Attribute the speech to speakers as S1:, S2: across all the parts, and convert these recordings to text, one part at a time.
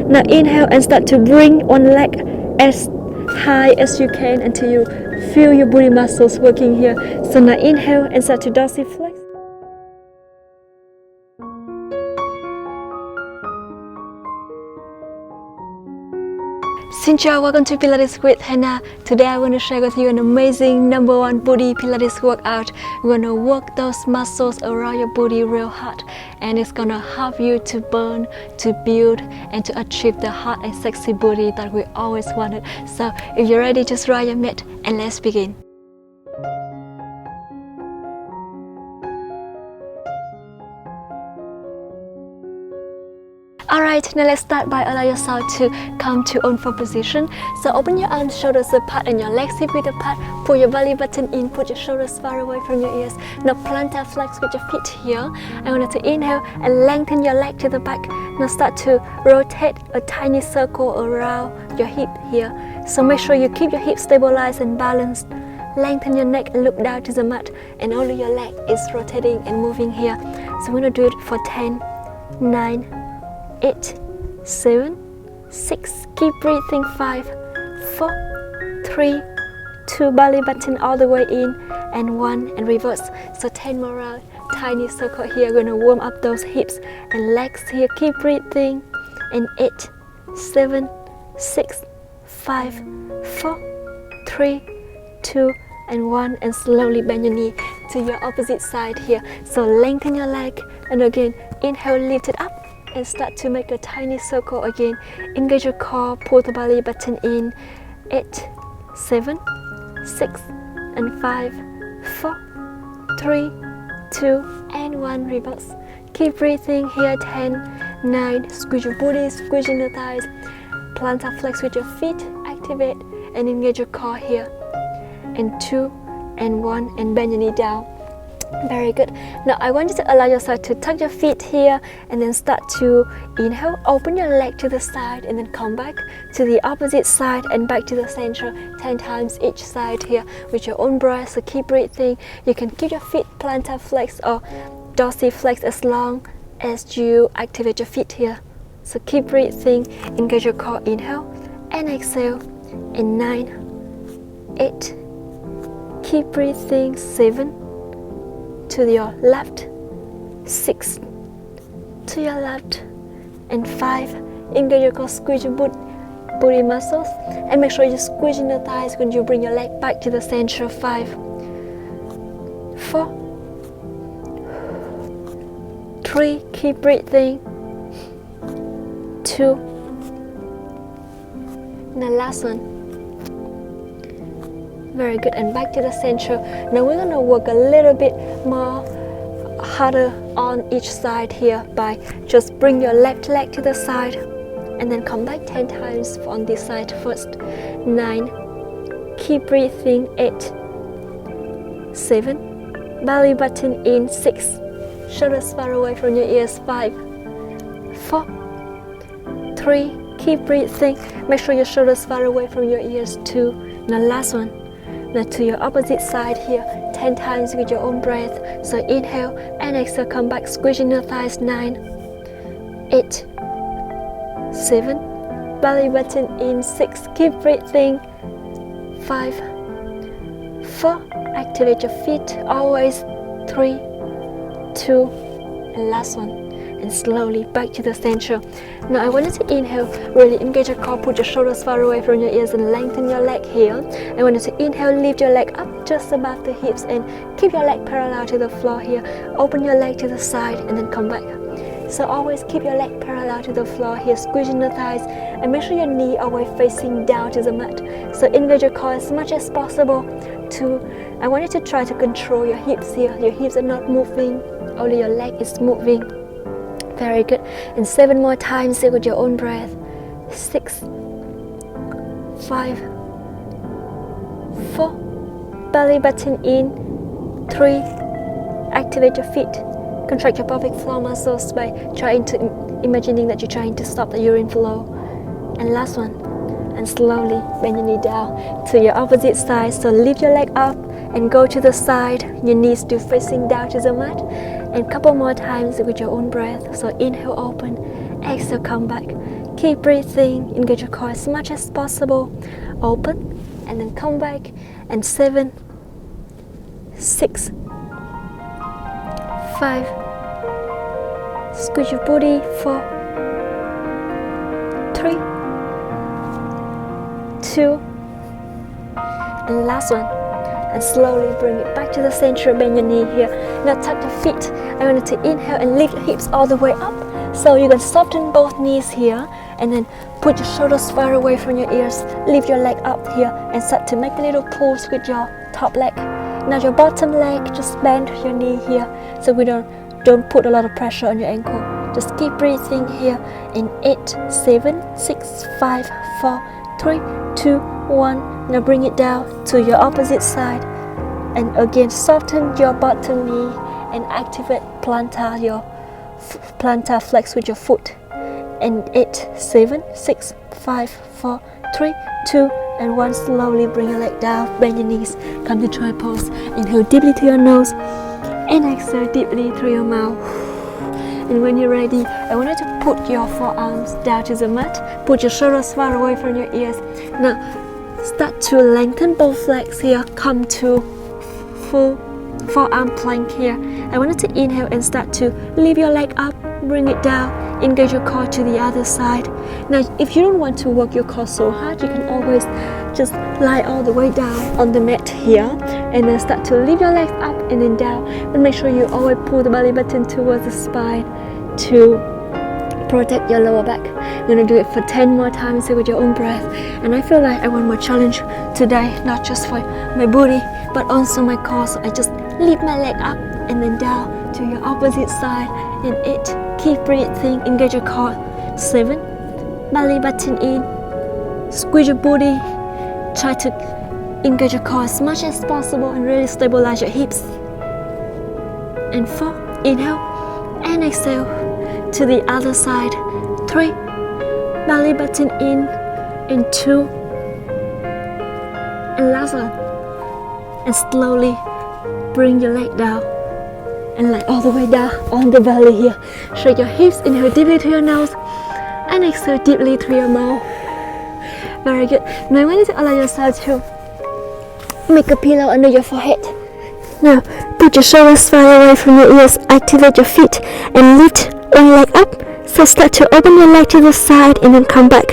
S1: Now inhale and start to bring one leg as high as you can until you feel your booty muscles working here. So now inhale and start to dorsiflex. Xin chào, welcome to Pilates with Hannah. Today I want to share with you an amazing #1 booty Pilates workout. We're gonna work those muscles around your booty real hard, and it's gonna help you to burn, to build, and to achieve the hot and sexy booty that we always wanted. So if you're ready, just grab your mat and let's begin. Alright, now let's start by allow yourself to come to own-four position. So open your arms, shoulders apart, and your legs hip width apart. Pull your belly button in, put your shoulders far away from your ears. Now plantar flex with your feet here. I want you to inhale and lengthen your leg to the back. Now start to rotate a tiny circle around your hip here. So make sure you keep your hips stabilized and balanced. Lengthen your neck and look down to the mat, and only your leg is rotating and moving here. So we're gonna do it for 10, 9, 8, 7, 6, keep breathing, 5, 4, 3, 2, belly button all the way in, and 1, and reverse. So 10 more rounds, tiny circle here, gonna warm up those hips and legs here, keep breathing, and 8, 7, 6, 5, 4, 3, 2, and 1, and slowly bend your knee to your opposite side here. So lengthen your leg, and again, inhale, lift it up, and start to make a tiny circle again. Engage your core, pull the belly button in. 8, 7, 6, and 5, 4, 3, 2, and 1, reverse. Keep breathing here, 10, 9, squeeze your booty, squeezing the thighs. Plantar flex with your feet, activate, and engage your core here. And 2, and 1, and bend your knee down. Very good. Now I want you to allow yourself to tuck your feet here and then start to inhale, open your leg to the side, and then come back to the opposite side and back to the center 10 times each side here with your own breath. So keep breathing. You can keep your feet plantar flex or dorsiflex as long as you activate your feet here. So keep breathing, engage your core, inhale and exhale, and 9, 8, keep breathing, 7, to your left, 6, to your left, and 5. Engage your core, squeeze your booty muscles, and make sure you're squeezing the thighs when you bring your leg back to the center. 5, 4, 3, keep breathing, 2, and the last one. Very good, and back to the center. Now we're gonna work a little bit more harder on each side here by just bring your left leg to the side and then come back 10 times on this side first. 9, keep breathing, 8, 7, belly button in, 6, shoulders far away from your ears, 5, 4, 3, keep breathing, make sure your shoulders far away from your ears, 2, now last one. Now to your opposite side here, 10 times with your own breath. So inhale and exhale, come back, squeezing your thighs, 9, 8, 7, belly button in, 6, keep breathing, 5, 4, activate your feet, always, 3, 2, and last one. And slowly back to the center. Now I want you to inhale, really engage your core, put your shoulders far away from your ears and lengthen your leg here. I want you to inhale, lift your leg up just above the hips and keep your leg parallel to the floor here. Open your leg to the side and then come back. So always keep your leg parallel to the floor here, squeezing the thighs, and make sure your knee always facing down to the mat. So engage your core as much as possible. I want you to try to control your hips here. Your hips are not moving, only your leg is moving. Very good. And 7 more times here with your own breath. 6, 5, 4, belly button in, 3, activate your feet, contract your pelvic floor muscles by imagining that you're trying to stop the urine flow, and last one, and slowly bend your knee down to your opposite side. So lift your leg up and go to the side, your knees still facing down to the mat, and couple more times with your own breath. So inhale, open, exhale, come back. Keep breathing, engage your core as much as possible. Open and then come back. And 7, 6, 5. Squeeze your booty. 4, 3, 2. And last one. And slowly bring it back to the center. Bend your knee here. Now tuck your feet. I want you to inhale and lift your hips all the way up. So you can soften both knees here. And then put your shoulders far away from your ears. Lift your leg up here and start to make a little pulse with your top leg. Now your bottom leg, just bend your knee here so we don't put a lot of pressure on your ankle. Just keep breathing here in 8, 7, 6, 5, 4, 3, 2, 1. Now bring it down to your opposite side. And again, soften your bottom knee and activate plantar, your plantar flex with your foot. And 8, 7, 6, 5, 4, 3, 2, and 1. Slowly bring your leg down, bend your knees, come to try pose. Inhale deeply through your nose and exhale deeply through your mouth. And when you're ready, I want you to put your forearms down to the mat. Put your shoulders far away from your ears. Now start to lengthen both legs here. Come to full forearm plank here. I want you to inhale and start to lift your leg up, bring it down. Engage your core to the other side. Now if you don't want to work your core so hard, you can always just lie all the way down on the mat here and then start to lift your legs up and then down. But make sure you always pull the belly button towards the spine to protect your lower back. I'm going to do it for 10 more times with your own breath. And I feel like I want more challenge today, not just for my booty but also my core. So I just lift my leg up and then down to your opposite side. In 8, keep breathing, engage your core. 7, belly button in, squeeze your booty, try to engage your core as much as possible and really stabilize your hips. And 4, inhale and exhale to the other side. 3, belly button in, and 2, and last one. And slowly bring your leg down and leg all the way down on the belly here. Shake your hips, inhale deeply through your nose and exhale deeply through your mouth. Very good. Now I want you to allow yourself to make a pillow under your forehead. Now put your shoulders far away from your ears, activate your feet and lift one leg up. So start to open your leg to the side and then come back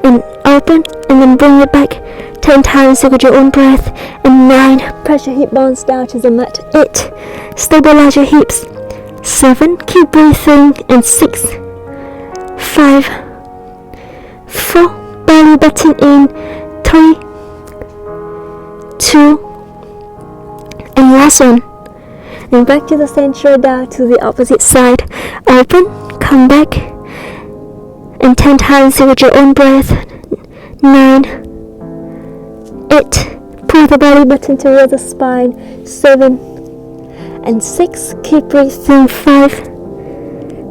S1: and open and then bring it back 10 times with your own breath. And 9, press your hip bones down to the mat. 8, stabilize your hips. 7, keep breathing. And 6, 5, 4, belly button in. 3, 2, and last one. And back to the center, down to the opposite side. Open, come back, and 10 times with your own breath. 9, 8, pull the belly button towards the spine. 7 and 6, keep breathing. 5,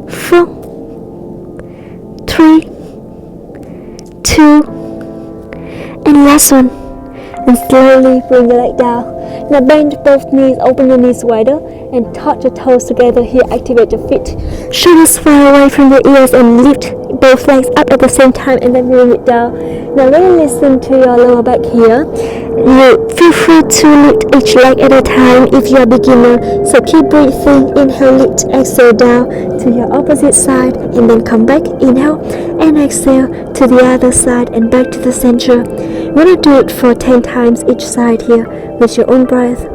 S1: 4, 3, 2, and last one. And slowly bring your leg down. Now bend both knees, open your knees wider and touch your toes together here. Activate your feet. Shoulders far away from your ears and lift both legs up at the same time and then bring it down. Now really listen to your lower back here. You feel free to lift each leg at a time if you're a beginner. So keep breathing. Inhale, lift, exhale down to your opposite side and then come back. Inhale and exhale to the other side and back to the center. You want to do it for 10 times each side here with your own breath,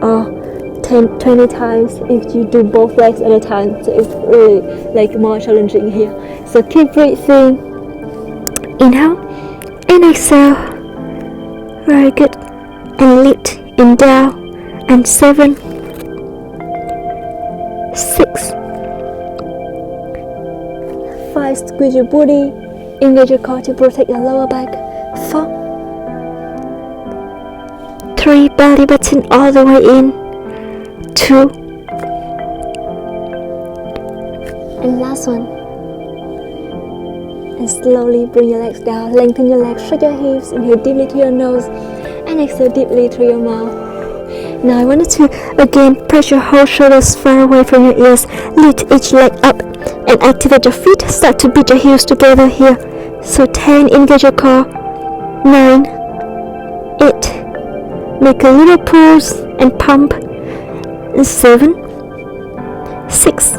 S1: or 20 times if you do both legs at a time. So it's really like more challenging here. So keep breathing. Inhale and exhale. Very good. And lift and down. And 7, 6, 5, squeeze your booty, engage your core to protect your lower back. 4, 3, belly button all the way in. 2, and last one. And slowly bring your legs down, lengthen your legs, stretch your hips, inhale deeply through your nose and exhale deeply through your mouth. Now I want you to again press your whole shoulders far away from your ears, lift each leg up and activate your feet. Start to beat your heels together here. So 10, engage your core. 9, 8, make a little pulse and pump. 7, 6,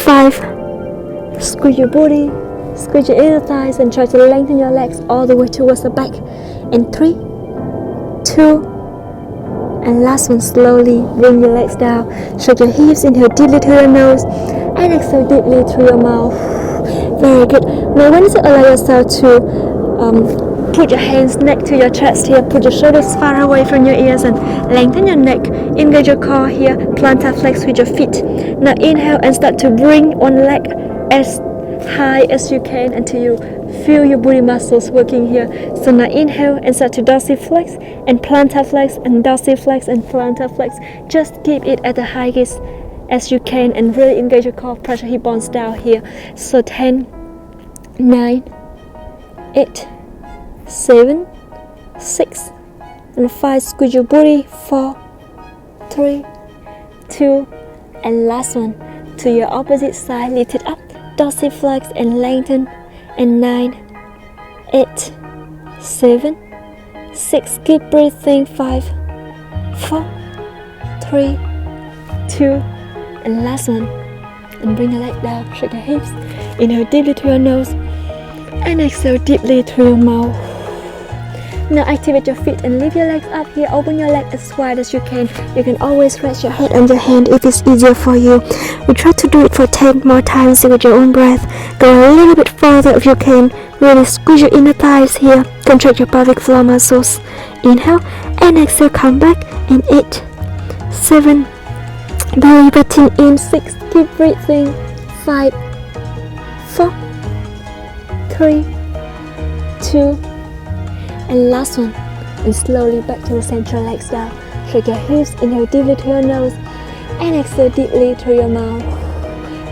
S1: 5, squeeze your body, squeeze your inner thighs and try to lengthen your legs all the way towards the back. And 3, 2, and last one, slowly bring your legs down. Shake your hips, inhale deeply through your nose and exhale deeply through your mouth. Very good. Now I want you to allow yourself to put your hands next to your chest here. Put your shoulders far away from your ears and lengthen your neck. Engage your core here. Plantar flex with your feet. Now inhale and start to bring one leg as high as you can until you feel your booty muscles working here. So now inhale and start to dorsiflex and plantar flex and dorsiflex and plantar flex. Just keep it at the highest as you can and really engage your core. Pressure hip bones down here. So 10, 9, 8, 7, 6, and 5. Squeeze your booty. 4, 3, 2, and last one. To your opposite side, lift it up, dorsiflex and lengthen. And 9, 8, 7, 6. Keep breathing. 5, 4, 3, 2, and last one. And bring your leg down. Shake your hips. Inhale deeply through your nose and exhale deeply through your mouth. Now activate your feet and lift your legs up here. Open your leg as wide as you can. You can always rest your head on your hand if it's easier for you. We try to do it for 10 more times with your own breath. Go a little bit further if you can. Really squeeze your inner thighs here. Contract your pelvic floor muscles. Inhale and exhale. Come back. And 8, 7, belly button in. 6. Keep breathing. 5, 4, 3, 2, and last one. And slowly back to the center, legs down. Shake your hips, inhale deeply through your nose and exhale deeply through your mouth.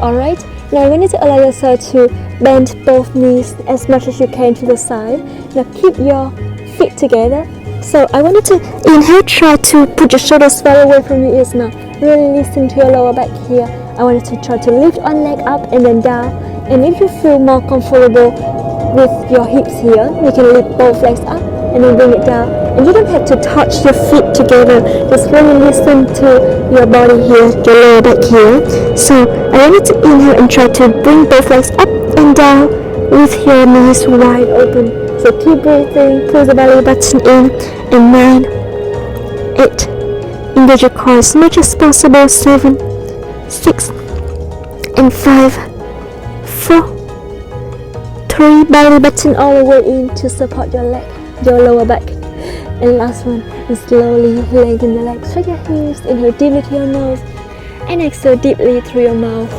S1: Alright, now you need to allow yourself to bend both knees as much as you can to the side. Now keep your feet together. So I want you to inhale, try to put your shoulders far away from your ears now. Really listen to your lower back here. I want you to try to lift one leg up and then down. And if you feel more comfortable with your hips here, you can lift both legs up and then bring it down. And you don't have to touch your feet together. Just really listen to your body here, your lower back here. So I want you to inhale and try to bring both legs up and down with your knees wide open. So keep breathing, pull the belly button in. And 9, 8, engage your core as much as possible. 7, 6, and 5, 4, 3, belly button all the way in to support your leg, your lower back. And last one, and slowly lengthen the legs. Shake your hips, inhale deeply through your nose and exhale deeply through your mouth.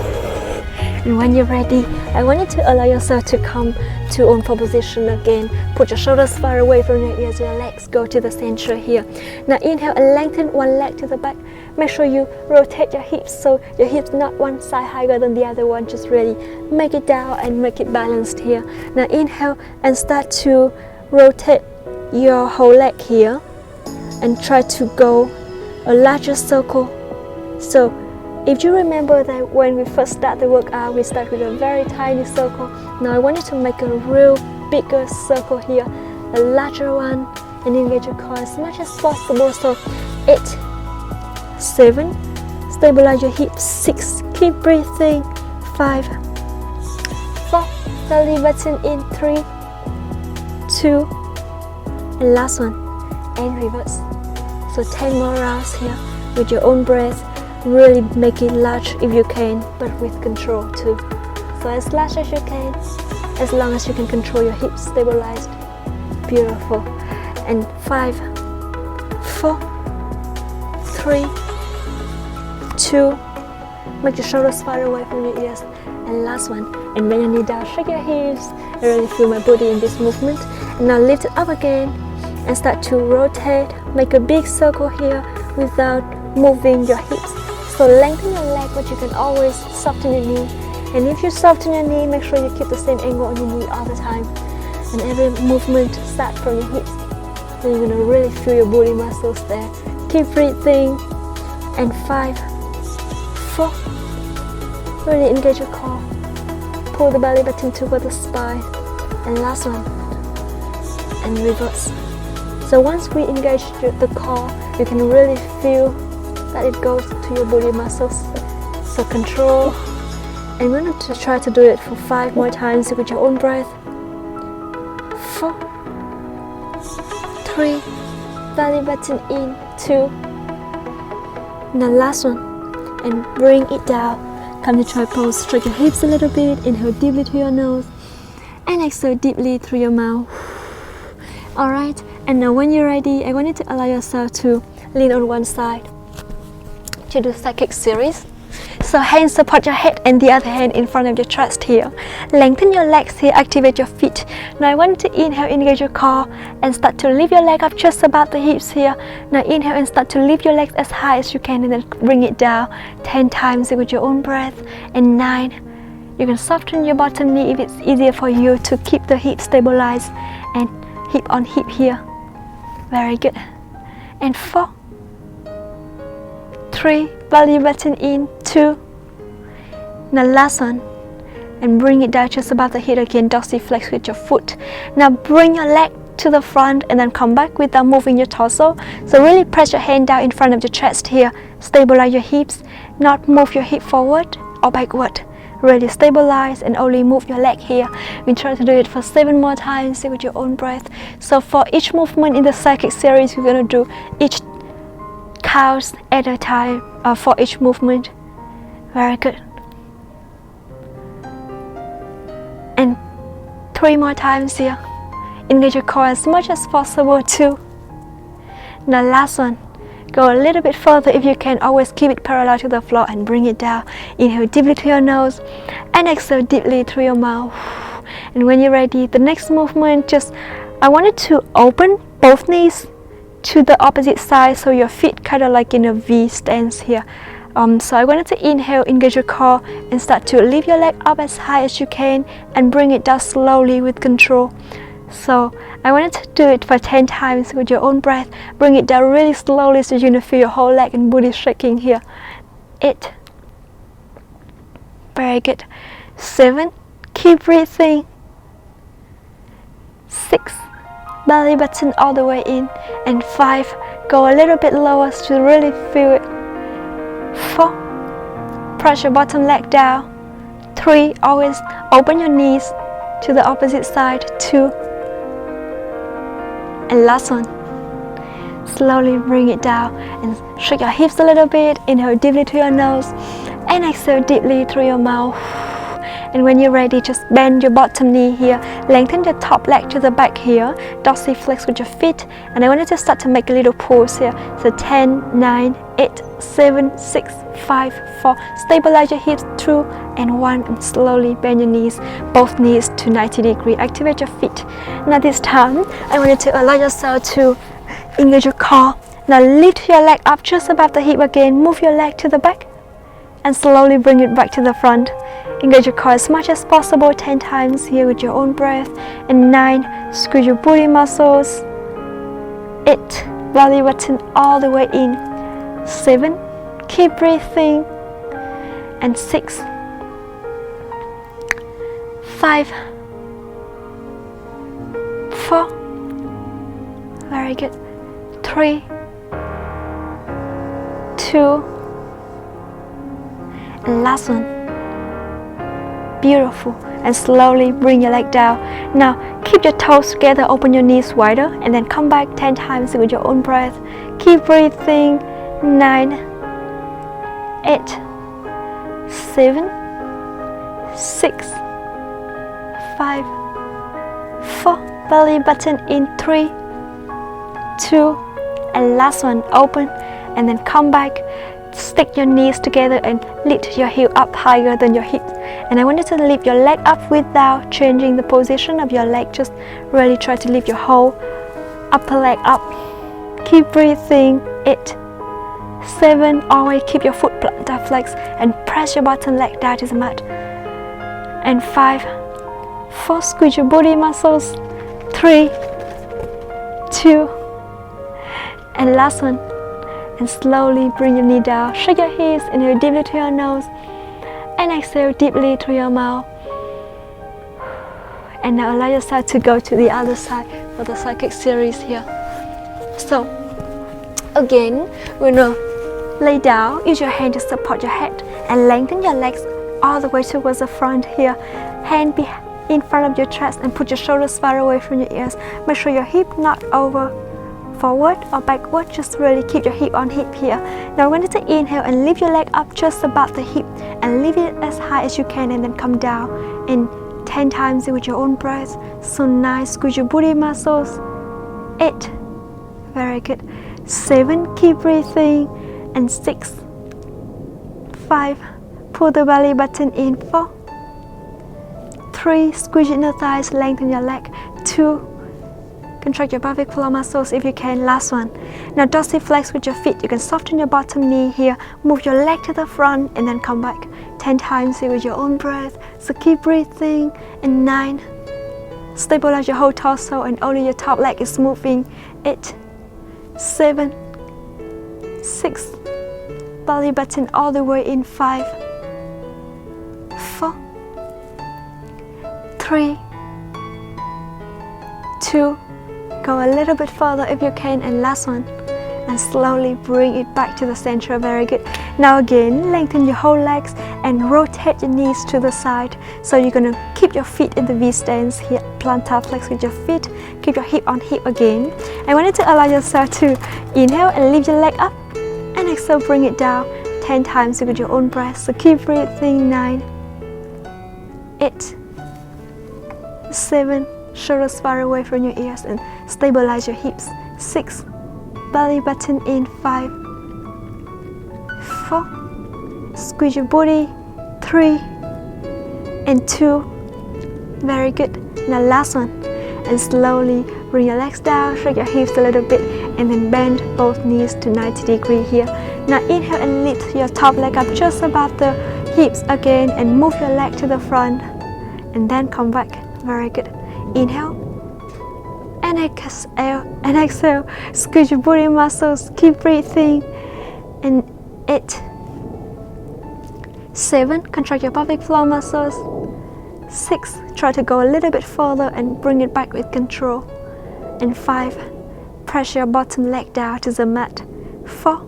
S1: And when you're ready, I want you to allow yourself to come to own position again. Put your shoulders far away from your ears, your legs go to the center here. Now inhale and lengthen one leg to the back. Make sure you rotate your hips so your hips not one side higher than the other one. Just really make it down and make it balanced here. Now inhale and start to rotate your whole leg here and try to go a larger circle. So if you remember that when we first start the workout, we start with a very tiny circle. Now I want you to make a real bigger circle here, a larger one, and engage your core as much as possible. So 8, 7, stabilize your hips. 6, keep breathing. 5, 4, belly button in. 3, 2, and last one, and reverse. So 10 more rounds here with your own breath. Really make it large if you can, but with control too. So as large as you can, as long as you can control your hips stabilized. Beautiful. And 5, 4, 3, 2, make your shoulders far away from your ears. And last one, and bend your knee down, shake your hips. I really feel my body in this movement. And now lift it up again and start to rotate. Make a big circle here without moving your hips. So lengthen your leg, but you can always soften your knee. And if you soften your knee, make sure you keep the same angle on your knee all the time. And every movement starts from your hips. So you're gonna really feel your booty muscles there. Keep breathing. And 5, 4, Really engage your core. Pull the belly button toward the spine. And last one. And reverse. So once we engage the core, you can really feel that it goes to your body muscles. So control. And we're going to try to do it for 5 more times with your own breath. 4, 3, belly button in, 2. Now last one. And bring it down. Come to try pose. Stretch your hips a little bit. Inhale deeply through your nose. And exhale deeply through your mouth. Alright, and now when you're ready, I want you to allow yourself to lean on one side to do psychic series. So hands support your head and the other hand in front of your chest here. Lengthen your legs here, activate your feet. Now I want you to inhale, engage your core and start to lift your leg up just above the hips here. Now inhale and start to lift your legs as high as you can and then bring it down 10 times with your own breath. And 9. You can soften your bottom knee if it's easier for you to keep the hips stabilized and hip on hip here. Very good. And 4, 3, belly button in, 2. Now last one. And bring it down just above the head again, dorsal flex with your foot. Now bring your leg to the front and then come back without moving your torso. So really press your hand down in front of your chest here. Stabilize your hips, not move your hip forward or backward. Really stabilize and only move your leg here. We try to do it for 7 more times with your own breath. So for each movement in the psychic series, we're going to do each counts at a time for each movement. Very good. And 3 more times here. Engage your core as much as possible too. Now last one. Go a little bit further if you can. Always keep it parallel to the floor and bring it down. Inhale deeply through your nose and exhale deeply through your mouth. And when you're ready, the next movement, I want you to open both knees to the opposite side so your feet kind of like in a V stance here. So I wanted to inhale, engage your core and start to lift your leg up as high as you can and bring it down slowly with control. So I wanted to do it for 10 times with your own breath. Bring it down really slowly so you're going to feel your whole leg and booty shaking here. 8. Very good. 7. Keep breathing. 6. Belly button all the way in. And 5. Go a little bit lower to really feel it. 4. Press your bottom leg down. 3. Always open your knees to the opposite side. 2. And last one. Slowly bring it down and shake your hips a little bit. Inhale deeply through your nose and exhale deeply through your mouth. And when you're ready, just bend your bottom knee here. Lengthen your top leg to the back here. Dorsal flex with your feet. And I want you to start to make a little pause here. So 10, 9, 8, 7, 6, 5, 4. Stabilize your hips, 2 and 1. And slowly bend your knees, both knees to 90 degrees. Activate your feet. Now this time, I want you to allow yourself to engage your core. Now lift your leg up just above the hip again. Move your leg to the back and slowly bring it back to the front. Engage your core as much as possible 10 times here with your own breath. And 9, squeeze your booty muscles. 8, belly button all the way in. 7, keep breathing. And 6, 5, 4, very good. 3, 2, and last one. Beautiful. And slowly bring your leg down. Now keep your toes together, open your knees wider and then come back 10 times with your own breath. Keep breathing. 9, 8, 7, 6, 5, 4, belly button in. 3, 2, and last one. Open and then come back. Stick your knees together and lift your heel up higher than your hips. And I want you to lift your leg up without changing the position of your leg. Just really try to lift your whole upper leg up. Keep breathing. 8, 7, always keep your foot plantar flex and press your bottom leg down to the mat. And 5, 4, squeeze your booty muscles. 3, 2, and last one. And slowly bring your knee down. Shake your hips, inhale deeply to your nose and exhale deeply through your mouth. And now allow yourself to go to the other side for the psychic series here. So again, we're gonna lay down, use your hand to support your head and lengthen your legs all the way towards the front here. Hand be in front of your chest and put your shoulders far away from your ears. Make sure your hip not over forward or backward, just really keep your hip on hip here. Now we're going to inhale and lift your leg up just above the hip and lift it as high as you can and then come down and 10 times with your own breath. So 9, squeeze your booty muscles. 8, very good. 7, keep breathing. And 6, 5, pull the belly button in. 4, 3, squeeze your inner thighs, lengthen your leg. 2, contract your pelvic floor muscles if you can. Last one. Now dorsiflex with your feet. You can soften your bottom knee here. Move your leg to the front and then come back 10 times with your own breath. So keep breathing. And 9, stabilize your whole torso and only your top leg is moving. 8, 7, 6, belly button all the way in. 5, 4, 3, 2, go a little bit further if you can, and last one. And slowly bring it back to the center. Very good. Now again, lengthen your whole legs and rotate your knees to the side. So you're gonna keep your feet in the V stance here. Plantar flex with your feet. Keep your hip on hip again. I want you to allow yourself to inhale and lift your leg up, and exhale, bring it down 10 times with your own breath. So keep breathing. 9, 8, 7, shoulders far away from your ears and stabilize your hips. 6, belly button in. 5, 4, squeeze your booty. 3 and 2, very good. Now last one, and slowly bring your legs down, shake your hips a little bit and then bend both knees to 90 degrees here. Now inhale and lift your top leg up just above the hips again and move your leg to the front and then come back. Very good. Inhale and exhale, squeeze your booty muscles, keep breathing. And 8, 7, contract your pelvic floor muscles. 6, try to go a little bit further and bring it back with control. And 5, press your bottom leg down to the mat. 4,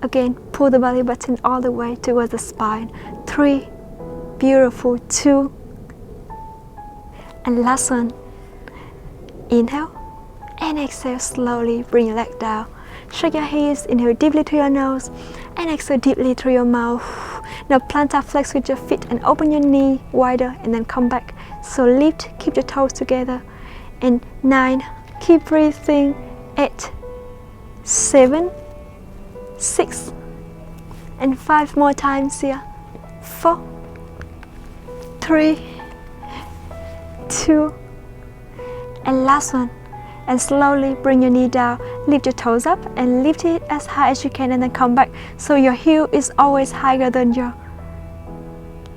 S1: again, pull the belly button all the way towards the spine. 3, beautiful. 2, and last one. Inhale and exhale, slowly bring your leg down. Shake your hips, inhale deeply through your nose and exhale deeply through your mouth. Now plantar flex with your feet and open your knee wider and then come back. So lift, keep your toes together. And 9, keep breathing. 8, 7, 6, and 5 more times here. 4, 3, 2, and last one. And slowly bring your knee down, lift your toes up and lift it as high as you can and then come back. So your heel is always higher than your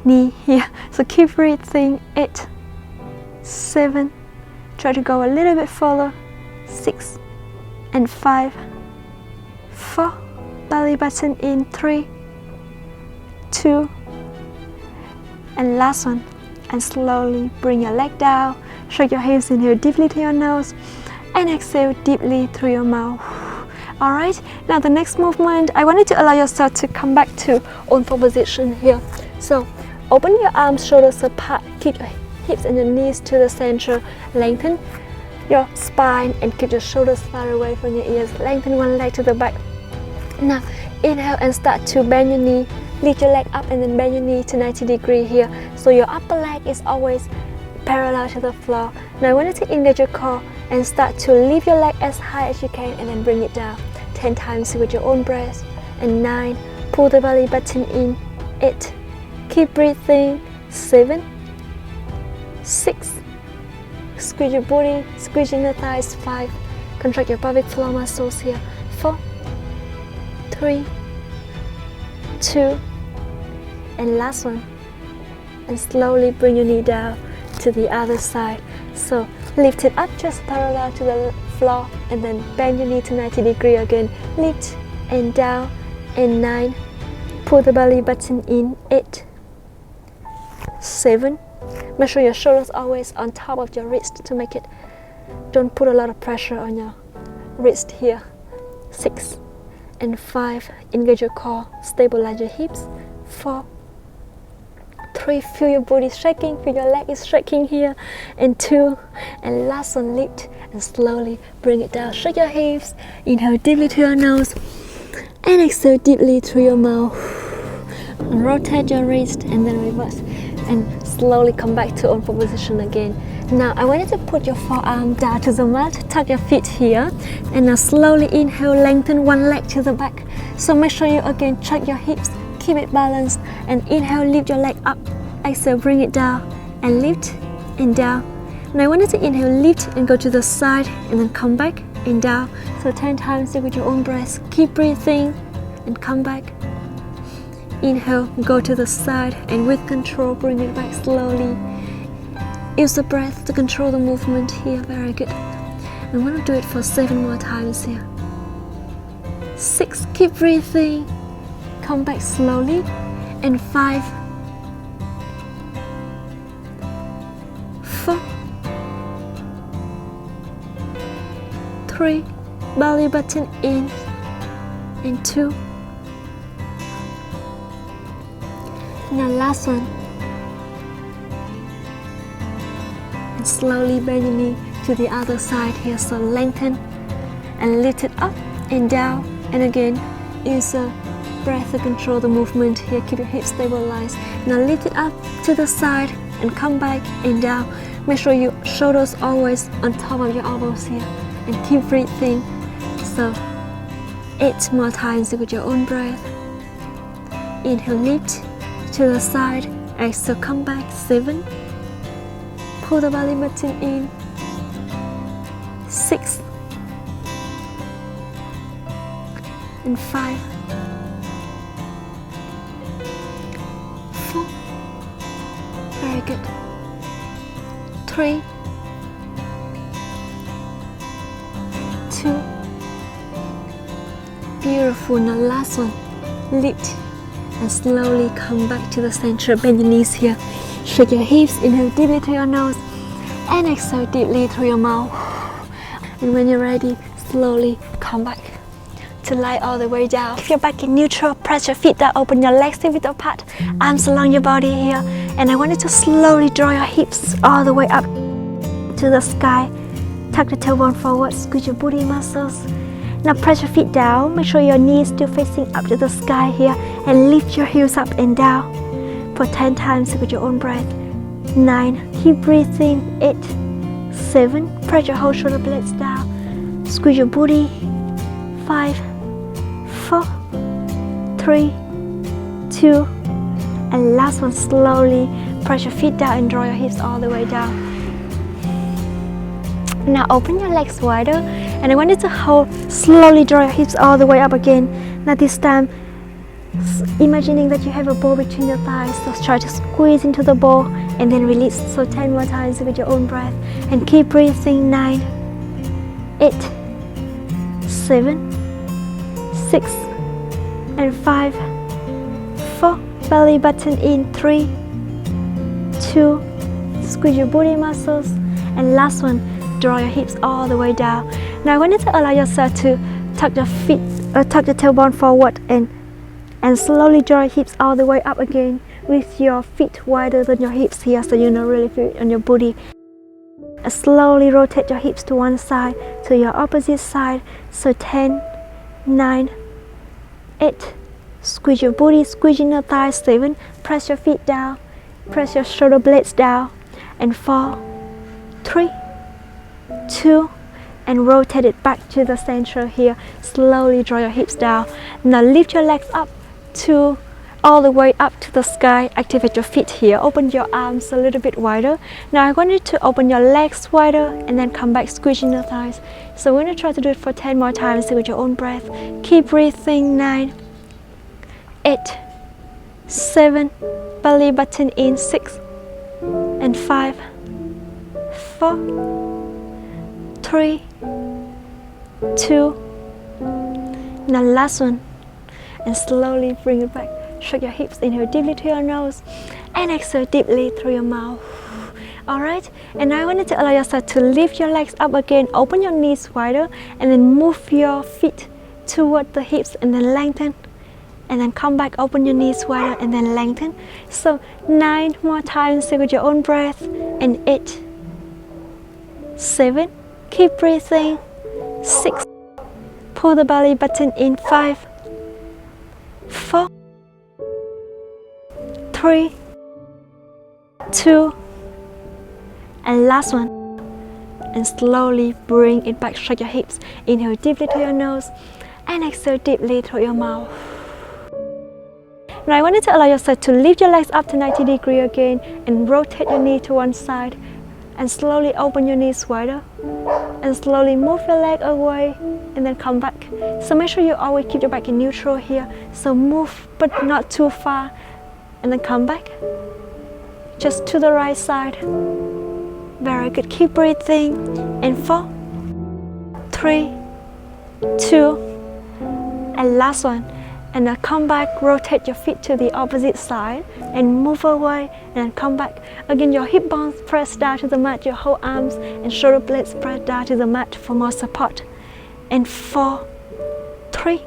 S1: knee here. So keep breathing. 8, 7, try to go a little bit further. 6 and 5, 4, belly button in. 3, 2, and last one. And slowly bring your leg down, shake your hips, inhale deeply to your nose and exhale deeply through your mouth. Alright, now the next movement, I want you to allow yourself to come back to Wholefully position here. So open your arms, shoulders apart, keep your hips and your knees to the center, lengthen your spine and keep your shoulders far away from your ears. Lengthen one leg to the back. Now inhale and start to bend your knee. Lift your leg up and then bend your knee to 90 degrees here. So your upper leg is always parallel to the floor. Now I want you to engage your core and start to lift your leg as high as you can and then bring it down 10 times with your own breath. And 9, pull the belly button in. 8, keep breathing. 7, 6, squeeze your booty, squeeze your inner thighs. 5, contract your pelvic floor muscles here. 4, 3, 2, and last one. And slowly bring your knee down to the other side. So lift it up just parallel to the floor and then bend your knee to 90 degrees again. Lift and down. And 9, pull the belly button in. 8, 7. Make sure your shoulders always on top of your wrist to make it, don't put a lot of pressure on your wrist here. 6 and 5. Engage your core, stabilize your hips. 4, 3. Feel your body shaking, feel your leg is shaking here. And 2, and last one, lift and slowly bring it down. Shake your hips. Inhale deeply through your nose and exhale deeply through your mouth. Rotate your wrist and then reverse and slowly come back to own position again. Now I want you to put your forearm down to the mat, tuck your feet here, and now slowly inhale, lengthen one leg to the back. So make sure you again check your hips, keep it balanced, and inhale, lift your leg up. Exhale, bring it down and lift and down. Now I want you to inhale, lift and go to the side and then come back and down. So 10 times with your own breath. Keep breathing and come back. Inhale, go to the side and with control bring it back slowly. Use the breath to control the movement here. Very good. I'm going to do it for 7 more times here. 6, keep breathing. Come back slowly. And 5, 4, 3, belly button in, and 2. Now last one. And slowly bend your knee to the other side here. So lengthen and lift it up and down. And again, use a breath to control the movement here. Keep your hips stabilized. Now lift it up to the side and come back and down. Make sure your shoulders always on top of your elbows here. And keep breathing. So 8 more times with your own breath. Inhale, lift to the side. Exhale, come back. 7. Pull the belly button in. 6 and 5, 4. Very good. 3, 2. Beautiful. Now last one. Lift and slowly come back to the center. Bend your knees here. Shake your hips. Inhale deeply through your nose and exhale deeply through your mouth. And when you're ready, slowly come back to lie all the way down. If you're back in neutral, press your feet down, open your legs a bit apart, arms along your body here. And I want you to slowly draw your hips all the way up to the sky. Tuck the tailbone forward, squeeze your booty muscles. Now press your feet down, make sure your knees still facing up to the sky here, and lift your heels up and down for 10 times with your own breath. 9, keep breathing. 8, 7, press your whole shoulder blades down, squeeze your booty. 5, 4, 3, 2, and last one, slowly press your feet down and draw your hips all the way down. Now open your legs wider, and I want you to hold, slowly draw your hips all the way up again. Now this time, imagining that you have a ball between your thighs, so try to squeeze into the ball and then release. So 10 more times with your own breath, and keep breathing. 9, 8, 7, 6, and 5, 4, belly button in. 3, 2, squeeze your booty muscles, and last one, draw your hips all the way down. Now I want you to allow yourself to tuck your feet, tuck your tailbone forward and slowly draw your hips all the way up again with your feet wider than your hips here, so you know really feel it on your booty. And slowly rotate your hips to one side, to your opposite side. So 10, 9, 8, squeeze your booty, squeezing your thighs. 7, press your feet down, press your shoulder blades down, and 4, 3, 2, and rotate it back to the center here. Slowly draw your hips down. Now lift your legs up to all the way up to the sky. Activate your feet here. Open your arms a little bit wider. Now I want you to open your legs wider and then come back, squeezing your thighs. So we're going to try to do it for 10 more times with your own breath. Keep breathing. 9, 8, 7, belly button in. 6 and 5, 4, 3, 2. Now last one, and slowly bring it back. Shake your hips. Inhale deeply to your nose and exhale deeply through your mouth. Alright, and now I want you to allow yourself to lift your legs up again, open your knees wider, and then move your feet toward the hips and then lengthen. And then come back, open your knees wider and then lengthen. So 9 more times with your own breath, and 8, 7, keep breathing, 6, pull the belly button in, 5, 4, 3, 2, and last one. And slowly bring it back, stretch your hips, inhale deeply through your nose and exhale deeply through your mouth. Now I want you to allow yourself to lift your legs up to 90 degrees again and rotate your knee to one side and slowly open your knees wider and slowly move your leg away and then come back. So make sure you always keep your back in neutral here. So move but not too far and then come back just to the right side. Very good, keep breathing. And 4, 3, 2, and last one. And now come back, rotate your feet to the opposite side and move away and then come back. Again, your hip bones press down to the mat, your whole arms and shoulder blades press down to the mat for more support. And 4, 3,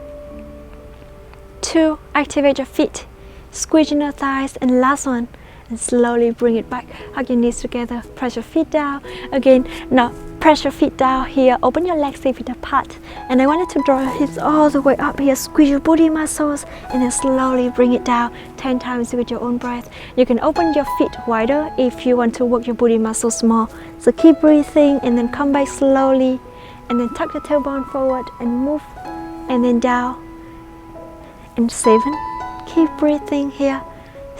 S1: 2, activate your feet, squeeze in your thighs, and last one. And slowly bring it back, hug your knees together, press your feet down. Again, now press your feet down here, open your legs 6 feet apart. And I want you to draw your hips all the way up here, squeeze your booty muscles, and then slowly bring it down 10 times with your own breath. You can open your feet wider if you want to work your booty muscles more. So keep breathing and then come back slowly, and then tuck the tailbone forward and move, and then down. And 7, keep breathing here.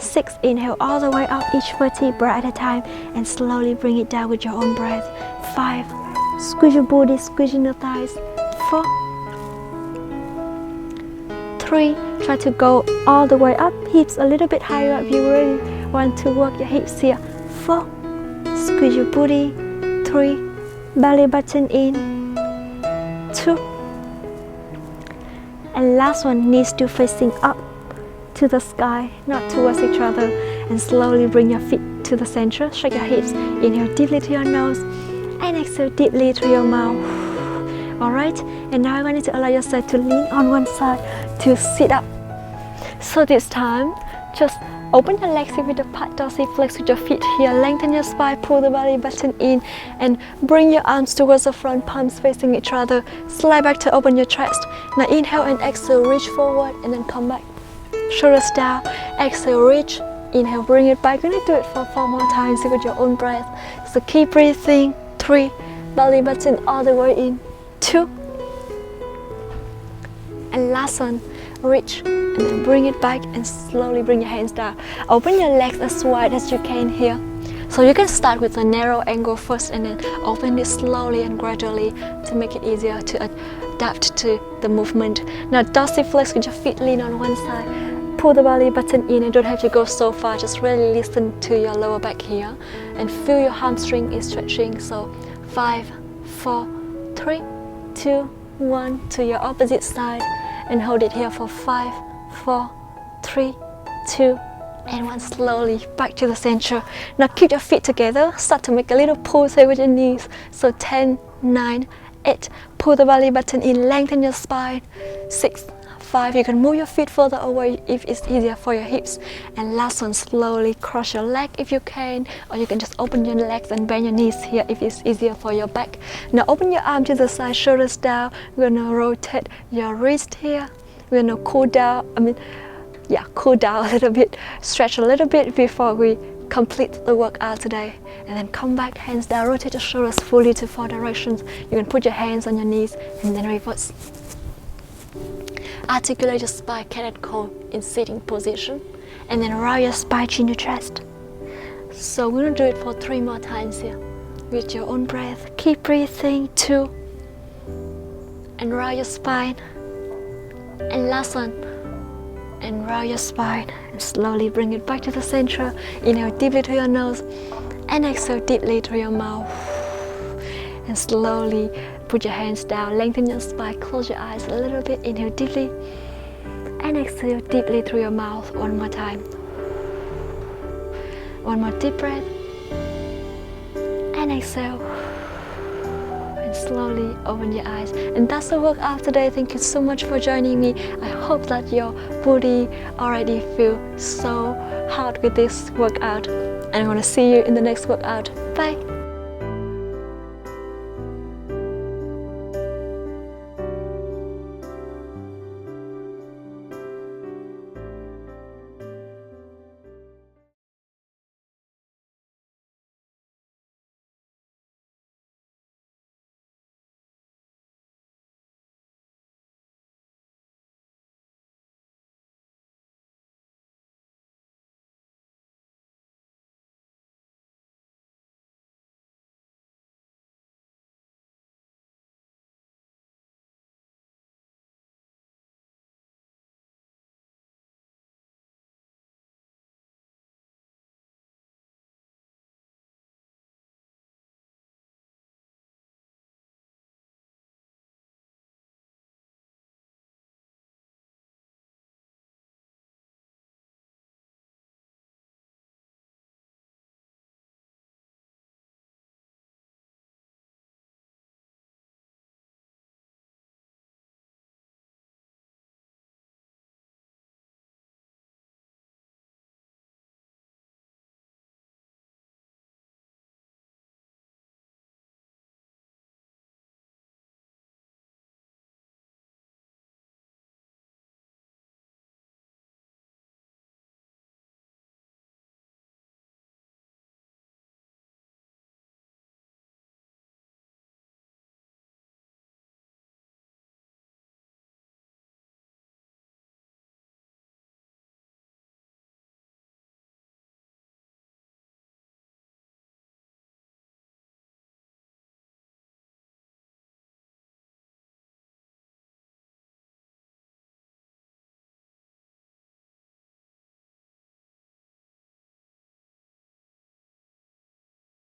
S1: 6, inhale all the way up each vertebra at a time and slowly bring it down with your own breath. 5, squeeze your booty, squeeze in your thighs. 4, 3, try to go all the way up, hips a little bit higher if you really want to work your hips here. 4, squeeze your booty. 3, belly button in. 2, and last one, knees still facing up to the sky, not towards each other, and slowly bring your feet to the center, shake your hips, inhale deeply to your nose and exhale deeply through your mouth. Alright, and now I want you to allow yourself to lean on one side to sit up. So this time, just open your legs with the apart, dorsiflex with your feet here, lengthen your spine, pull the belly button in and bring your arms towards the front, palms facing each other, slide back to open your chest. Now inhale and exhale, reach forward and then come back. Shoulders down, exhale, reach, inhale, bring it back. You're going to do it for 4 more times with your own breath. So keep breathing. 3, belly button all the way in. 2, and last one, reach and then bring it back and slowly bring your hands down. Open your legs as wide as you can here. So you can start with a narrow angle first and then open it slowly and gradually to make it easier to adapt to the movement. Now dorsiflex with your feet, lean on one side. Pull the belly button in and don't have to go so far, just really listen to your lower back here and feel your hamstring is stretching. So 5, 4, 3, 2, 1 to your opposite side and hold it here for 5, 4, 3, 2, and 1. Slowly back to the center. Now keep your feet together, start to make a little pulse here with your knees. So 10, 9, 8, pull the belly button in, lengthen your spine. 6, 5, you can move your feet further away if it's easier for your hips. And last one, slowly cross your leg if you can, or you can just open your legs and bend your knees here if it's easier for your back. Now open your arm to the side, shoulders down. We're gonna rotate your wrist here. We're gonna cool down a little bit, stretch a little bit before we complete the workout today. And then come back, hands down, rotate your shoulders fully to 4 directions. You can put your hands on your knees and then reverse. Articulate your spine, cat and cow in sitting position, and then roll your spine, chin to chest. So we're gonna do it for 3 more times here with your own breath. Keep breathing. 2, and roll your spine, and last one, and roll your spine and slowly bring it back to the center. Inhale deeply through your nose and exhale deeply through your mouth, and slowly put your hands down, lengthen your spine, close your eyes a little bit, inhale deeply and exhale deeply through your mouth. 1 more time. One more deep breath. And exhale. And slowly open your eyes. And that's the workout today. Thank you so much for joining me. I hope that your body already feels so hard with this workout. And I want to see you in the next workout. Bye.